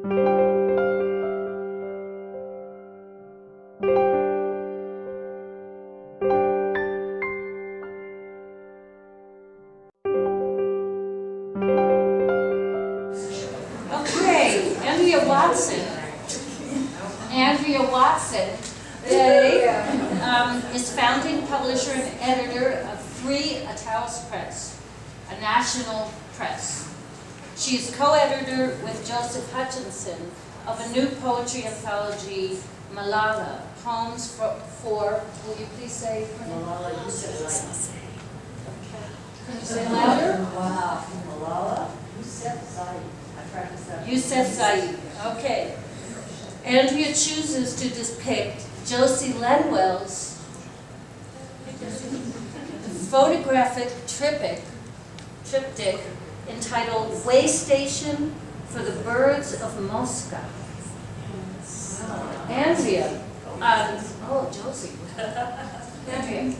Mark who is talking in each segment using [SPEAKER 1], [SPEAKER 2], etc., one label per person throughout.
[SPEAKER 1] Andrea Watson today is founding publisher and editor of Taos Press, a national press. She is co-editor with Joseph Hutchinson of a new poetry anthology, Malala, Poems for will you please say?
[SPEAKER 2] Malala Yousafzai.
[SPEAKER 1] Okay. Can you say louder?
[SPEAKER 2] Wow. Malala Yousafzai. I practiced that.
[SPEAKER 1] Yousafzai. Okay. Andrea chooses to depict Josie Lenwell's photographic triptych entitled Way Station for the Birds of Moscow. Andrea. Oh, Josie. Andrea.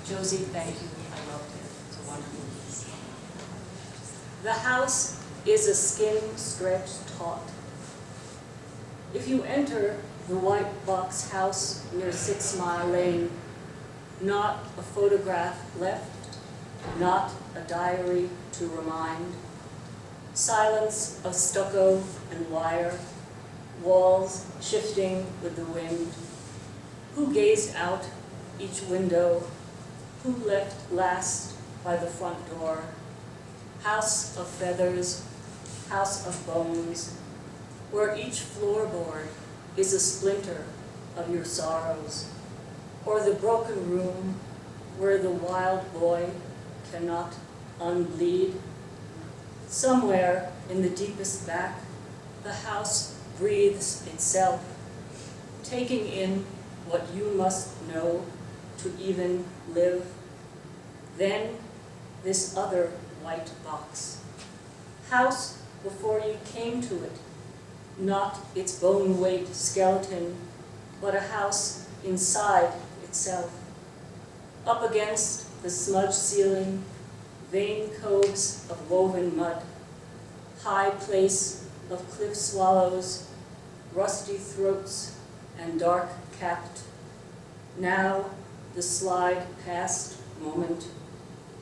[SPEAKER 2] Josie, thank you. I loved it. It's a wonderful piece. The house is a skin stretched taut. If you enter the white box house near 6 Mile Lane, not a photograph left, not a diary to remind. Silence of stucco and wire, walls shifting with the wind. Who gazed out each window? Who left last by the front door? House of feathers, house of bones, where each floorboard is a splinter of your sorrows, or the broken room where the wild boy cannot unbleed. Somewhere in the deepest back, the house breathes itself, taking in what you must know to even live. Then this other white box. House before you came to it, not its bone weight skeleton, but a house inside itself. Up against the smudged ceiling, vein coves of woven mud, high place of cliff swallows, rusty throats and dark-capped. Now the slide past moment.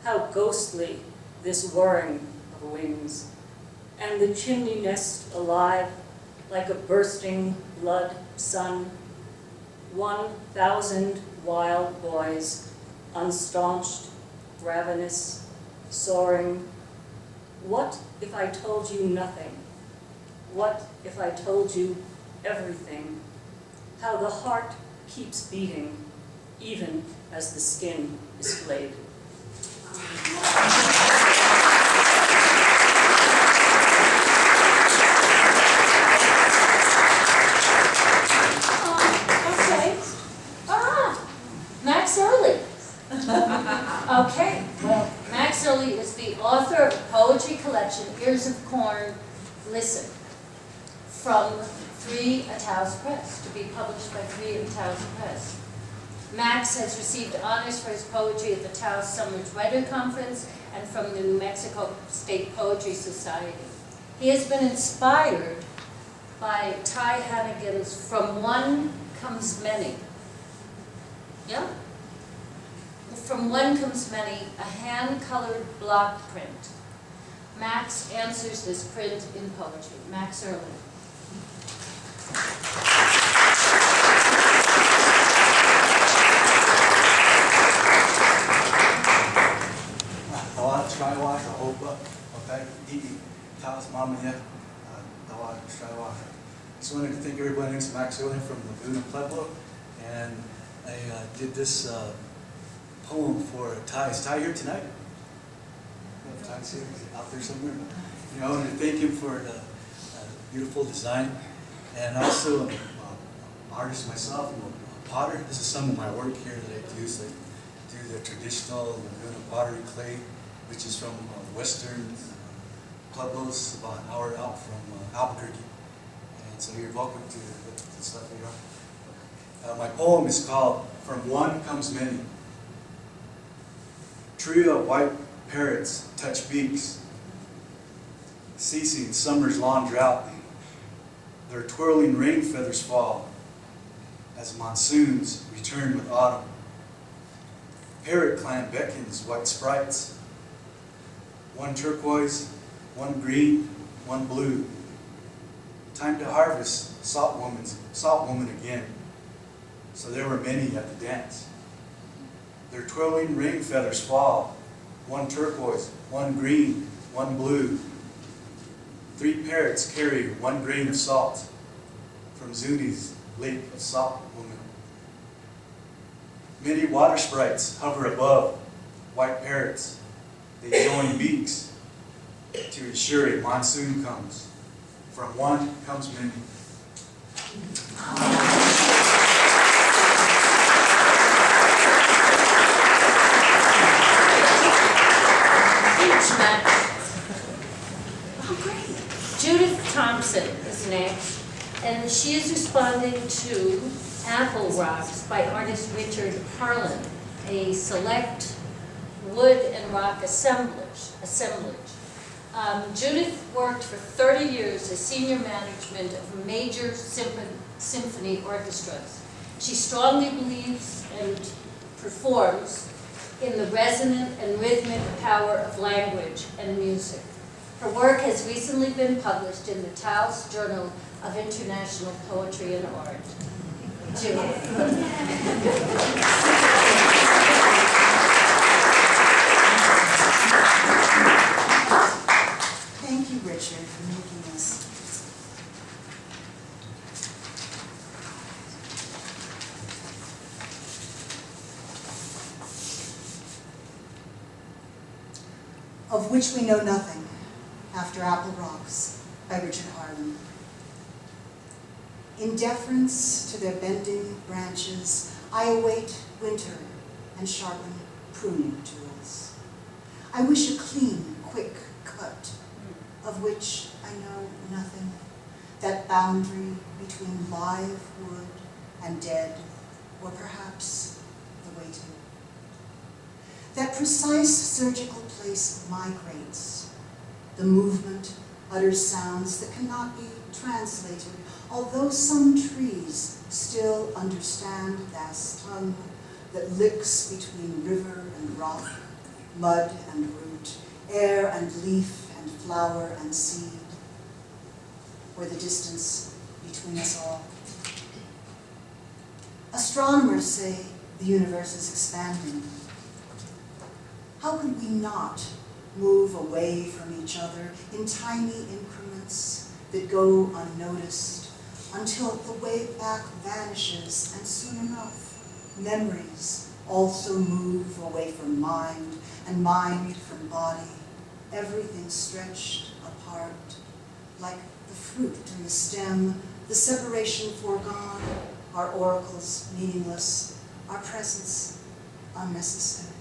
[SPEAKER 2] How ghostly this whirring of wings, and the chimney nest alive like a bursting blood sun. 1,000 wild boys, unstaunched, ravenous, soaring. What if I told you nothing? What if I told you everything? How the heart keeps beating, even as the skin is flayed.
[SPEAKER 1] Max Early. Okay, well, Max Early is the author of a poetry collection, Ears of Corn, Listen, from Taos Press, to be published by Taos Press. Max has received honors for his poetry at the Taos Summer Writer Conference and from the New Mexico State Poetry Society. He has been inspired by Ty Hannigan's From One Comes Many. Yeah? From One Comes Many, a hand-colored block print. Max answers this print in poetry. Max Early.
[SPEAKER 3] Skywalker, Opa, okay, Taos, Mama, Skywalker. Just wanted to thank everybody. My name's Max Early from Laguna Pueblo, and I did this poem for Ty. Is Ty here tonight? Ty's here, out there somewhere. You know, I wanted to thank him for the beautiful design, and also I'm an artist myself. I'm a potter. This is some of my work here that I do. So I do the traditional Laguna pottery clay, which is from western Pueblos, about an hour out from Albuquerque. And so you're welcome to the stuff here. My poem is called From one comes many. Trio of white parrots touch beaks, ceasing summer's long drought. Their twirling rain feathers fall as monsoons return with autumn. Parrot clan beckons white sprites, one turquoise, one green, one blue. Time to harvest salt woman again. So there were many at the dance. Their twirling rain feathers fall, one turquoise, one green, one blue. 3 parrots carry 1 grain of salt from Zuni's lake of salt woman. Many water sprites hover above white parrots. They join beaks to ensure a monsoon comes. From one comes many.
[SPEAKER 1] Judith Thompson is next, and she is responding to Apple Rocks by artist Richard Harlan, a select wood and rock assemblage. Judith worked for 30 years as senior management of major symphony orchestras. She strongly believes and performs in the resonant and rhythmic power of language and music. Her work has recently been published in the Taos Journal of International Poetry and Art. Judith.
[SPEAKER 4] Thank you, Richard, for making this. Of which we know nothing, after Apple Rocks, by Richard Harlan. In deference to their bending branches, I await winter and sharpen pruning tools. I wish a clean, quick cut, of which I know nothing, that boundary between live wood and dead, or perhaps the waiting. That precise surgical place migrates. The movement utters sounds that cannot be translated, although some trees still understand that tongue that licks between river and rock, mud and root, air and leaf and flower and seed, or the distance between us all. Astronomers say the universe is expanding. How could we not move away from each other in tiny increments that go unnoticed until the way back vanishes, and soon enough, memories also move away from mind, and mind from body, everything stretched apart, like the fruit and the stem, the separation foregone, our oracles meaningless, our presence unnecessary.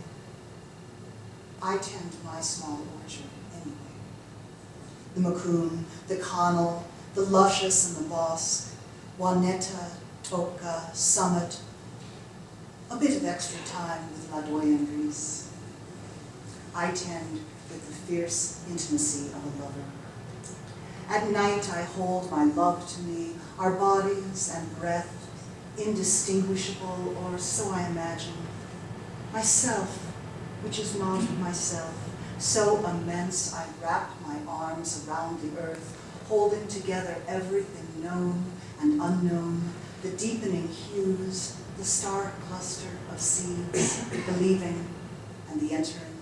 [SPEAKER 4] I tend my small orchard anyway. The macoon, the connel, the luscious and the bosque, Juaneta, Toca, Summit, a bit of extra time with La Doyen Grease. I tend with the fierce intimacy of a lover. At night I hold my love to me, our bodies and breath, indistinguishable, or so I imagine. Myself, which is not myself, so immense I wrap my arms around the earth, holding together everything known and unknown, the deepening hues, the star cluster of seeds, the leaving and the entering.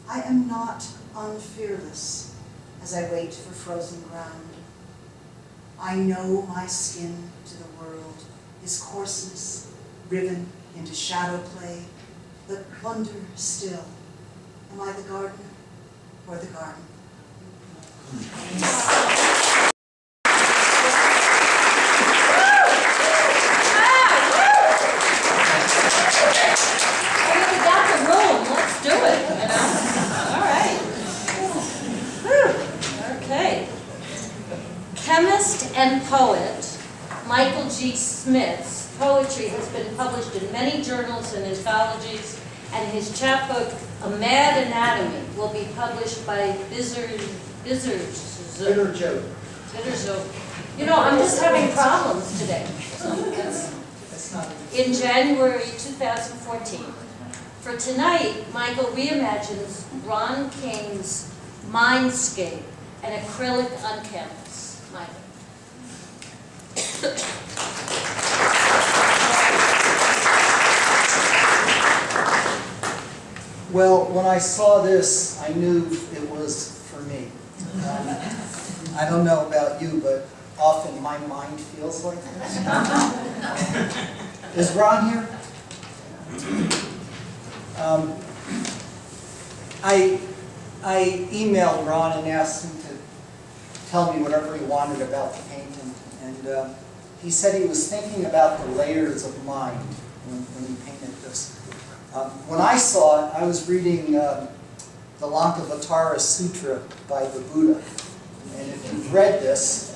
[SPEAKER 4] I am not unfearless as I wait for frozen ground. I know my skin to the world is coarseness, riven into shadow play, but wonder still, am I the gardener or the garden?
[SPEAKER 1] We got the room, let's do it, you know? All right. Whew. Okay. Chemist and poet Michael G. Smith's poetry poetry has been published in many journals and anthologies, and his chapbook, A Mad Anatomy, will be published by Bitterzoot. You know, I'm just having problems today. In January 2014. For tonight, Michael reimagines Ron King's Mindscape, an acrylic on canvas. Michael.
[SPEAKER 5] Well, when I saw this, I knew it was for me. I don't know about you, but often my mind feels like this. Is Ron here? I emailed Ron and asked him to tell me whatever he wanted about the painting, and he said he was thinking about the layers of mind when he painted this. When I saw it, I was reading the Lankavatara Sutra by the Buddha, and if you've read this,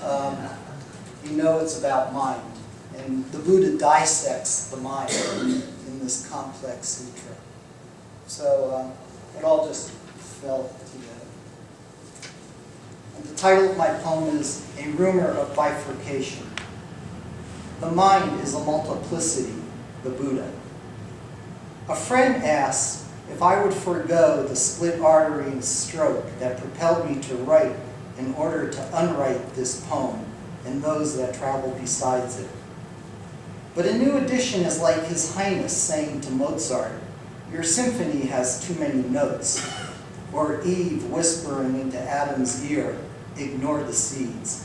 [SPEAKER 5] you know it's about mind. And the Buddha dissects the mind in this complex sutra. So it all just fell together. And the title of my poem is A Rumor of Bifurcation. The mind is a multiplicity, the Buddha. A friend asked if I would forego the split artery and stroke that propelled me to write in order to unwrite this poem and those that travel besides it. But a new edition is like His Highness saying to Mozart, "Your symphony has too many notes." Or Eve whispering into Adam's ear, "Ignore the seeds."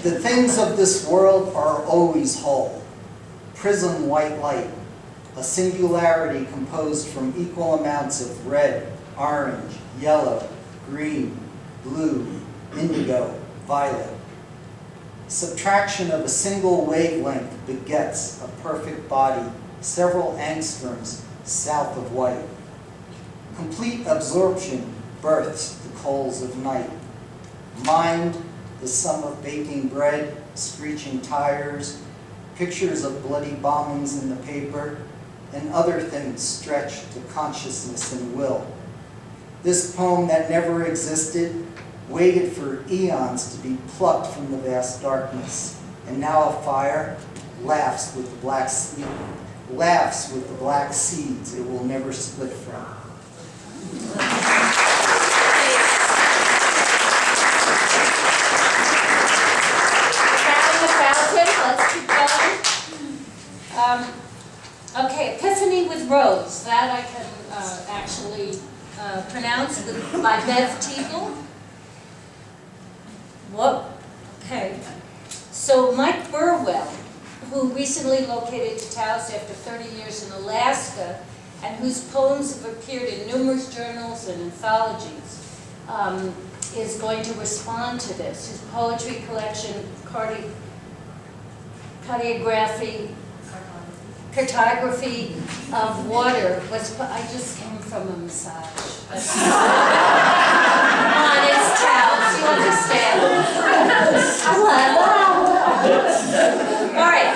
[SPEAKER 5] The things of this world are always whole. Prism white light, a singularity composed from equal amounts of red, orange, yellow, green, blue, indigo, violet. Subtraction of a single wavelength begets a perfect body several angstroms south of white. Complete absorption births the coals of night. Mind, the sum of baking bread, screeching tires, pictures of bloody bombings in the paper, and other things stretched to consciousness and will. This poem that never existed waited for eons to be plucked from the vast darkness, and now afire laughs with the black seeds it will never split from.
[SPEAKER 1] Let's keep going. Okay, Epiphany with Rose. That I can actually pronounce by Bev Teagle. Whoop. Okay. So Mike Burwell, who recently located to Taos after 30 years in Alaska, and whose poems have appeared in numerous journals and anthologies, is going to respond to this. His poetry collection, cartography of water was, I just came from a massage. Come on, it's Taos, you understand. All right,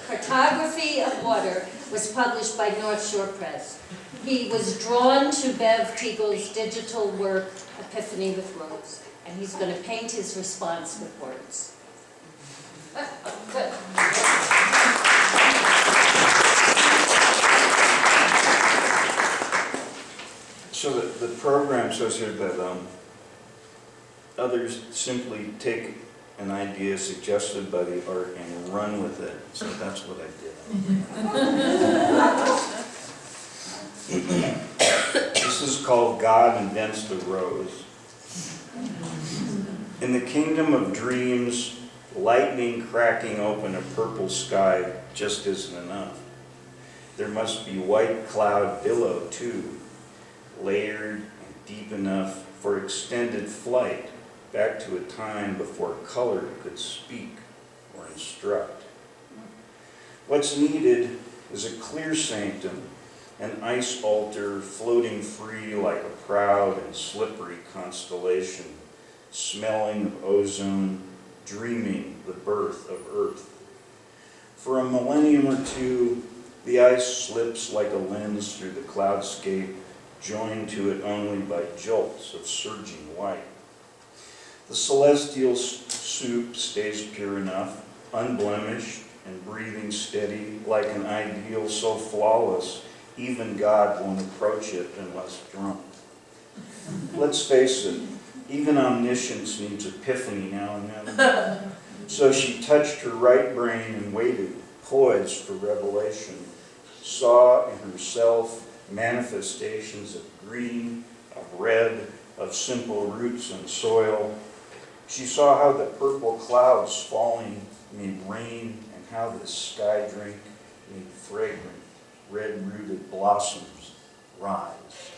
[SPEAKER 1] Cartography of Water was published by North Shore Press. He was drawn to Bev Teagle's digital work, Epiphany with Rose, and he's going to paint his response with words. Good.
[SPEAKER 6] So the program says here that others simply take an idea suggested by the art and run with it. So that's what I did. This is called God Invents the Rose. In the kingdom of dreams, lightning cracking open a purple sky just isn't enough. There must be white cloud billow too, layered and deep enough for extended flight back to a time before color could speak or instruct. What's needed is a clear sanctum, an ice altar floating free like a proud and slippery constellation smelling of ozone, dreaming the birth of Earth. For a millennium or two, the ice slips like a lens through the cloudscape, joined to it only by jolts of surging white. The celestial soup stays pure enough, unblemished and breathing steady, like an ideal so flawless, even God won't approach it unless drunk. Let's face it, even omniscience needs epiphany now and then. So she touched her right brain and waited, poised for revelation, saw in herself manifestations of green, of red, of simple roots and soil. She saw how the purple clouds falling made rain, and how the sky drink made fragrant, red-rooted blossoms rise.